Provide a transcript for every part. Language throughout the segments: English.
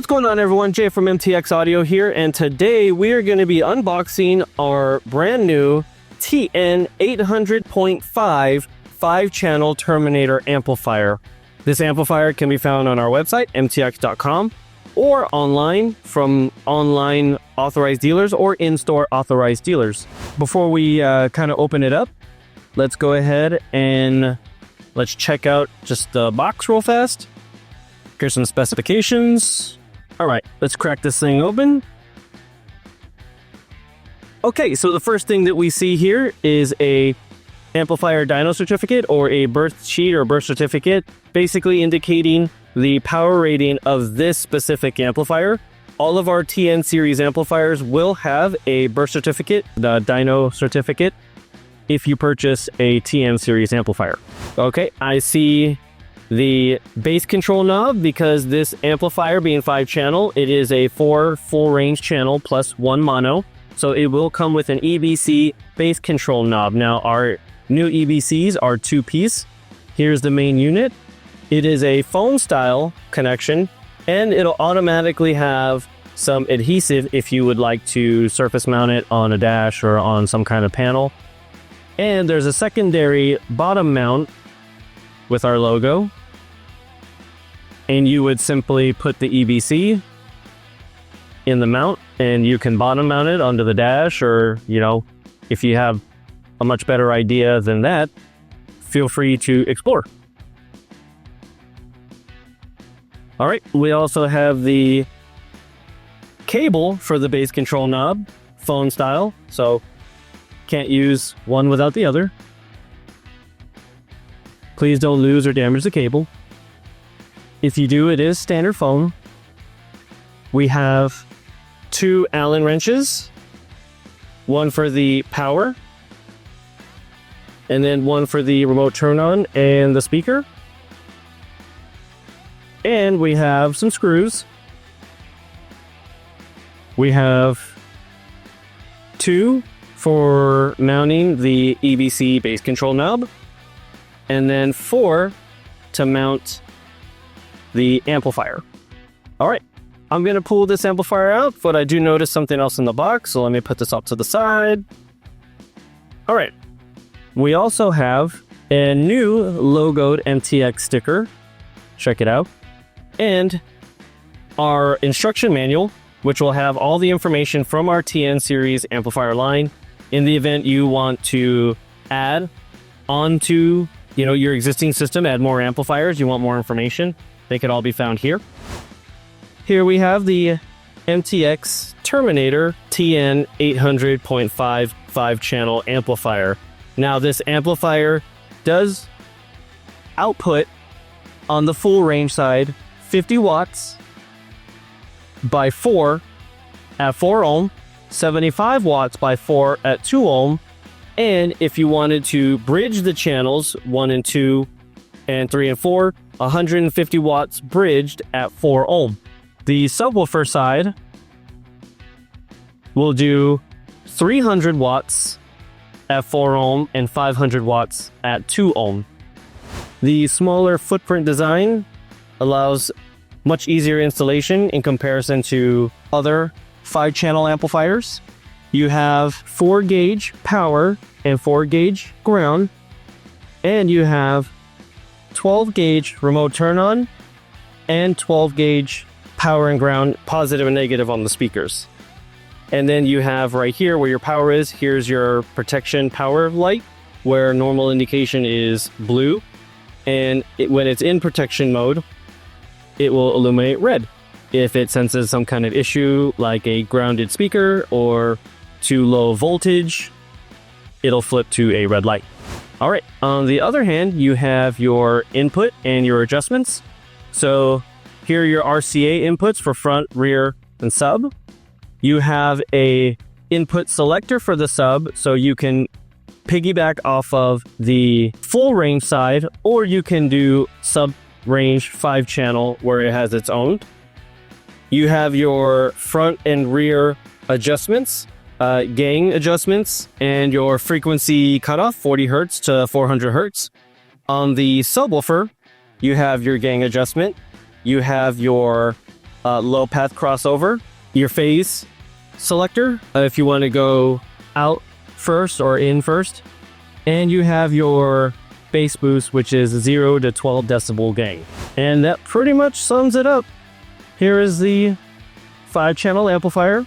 What's going on, everyone? Jay from MTX Audio here, and today we are going to be unboxing our brand new TN800.5 5-channel Terminator amplifier. This amplifier can be found on our website, MTX.com, or online from online authorized dealers or in-store authorized dealers. Before we kind of open it up, let's go ahead and let's check out just the box real fast. Here's some specifications. All right, let's crack this thing open. Okay, so the first thing that we see here is a amplifier dyno certificate, or a birth sheet or birth certificate, basically indicating the power rating of this specific amplifier. All of our TN series amplifiers will have a birth certificate, the dyno certificate, if you purchase a TN series amplifier. Okay, I see the bass control knob. Because this amplifier being 5-channel, it is a 4 full range channel plus 1 mono. So it will come with an EBC bass control knob. Now our new EBCs are 2-piece. Here's the main unit. It is a phone style connection, and it'll automatically have some adhesive if you would like to surface mount it on a dash or on some kind of panel. And there's a secondary bottom mount with our logo. And you would simply put the EBC in the mount, and you can bottom mount it onto the dash, or, you know, if you have a much better idea than that, feel free to explore. All right, we also have the cable for the bass control knob, phone style, so can't use one without the other. Please don't lose or damage the cable. If you do, it is standard phone. We have 2 Allen wrenches, one for the power, and then one for the remote turn on and the speaker. And we have some screws. We have 2 for mounting the EBC bass control knob, and then 4 to mount the amplifier. All right, I'm gonna pull this amplifier out, but I do notice something else in the box, so let me put this off to the side. All right, we also have a new logoed MTX sticker. Check it out. And our instruction manual, which will have all the information from our TN series amplifier line in the event you want to add onto, you know, your existing system, add more amplifiers, you want more information. They could all be found here. Here we have the MTX Terminator TN800.5 5-channel amplifier. Now this amplifier does output on the full range side 50 watts by 4 at 4 ohm, 75 watts by 4 at 2 ohm, and if you wanted to bridge the channels 1 and 2 and 3 and 4, 150 watts bridged at 4 ohm. The subwoofer side will do 300 watts at 4 ohm and 500 watts at 2 ohm. The smaller footprint design allows much easier installation in comparison to other 5-channel amplifiers. You have 4-gauge power and 4-gauge ground, and you have 12-gauge remote turn on and 12-gauge power and ground, positive and negative on the speakers. And then you have right here where your power is, here's your protection power light, where normal indication is blue, and when it's in protection mode, it will illuminate red. If it senses some kind of issue like a grounded speaker or too low voltage, it'll flip to a red light. All right, on the other hand, you have your input and your adjustments. So here are your RCA inputs for front, rear, and sub. You have a input selector for the sub, so you can piggyback off of the full range side, or you can do sub range 5-channel where it has its own. You have your front and rear adjustments, gain adjustments, and your frequency cutoff, 40 Hertz to 400 Hertz. On the subwoofer, you have your gain adjustment, you have your low path crossover, your phase selector if you want to go out first or in first, and you have your bass boost, which is 0 to 12 decibel gain. And that pretty much sums it up. Here is the 5-channel amplifier.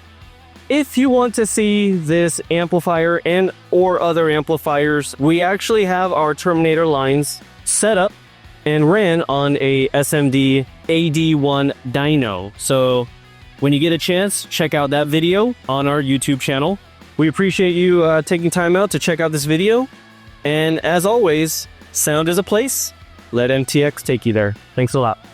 If you want to see this amplifier and or other amplifiers, we actually have our Terminator lines set up and ran on a SMD AD1 dyno. So when you get a chance, check out that video on our YouTube channel. We appreciate you taking time out to check out this video. And as always, sound is a place. Let MTX take you there. Thanks a lot.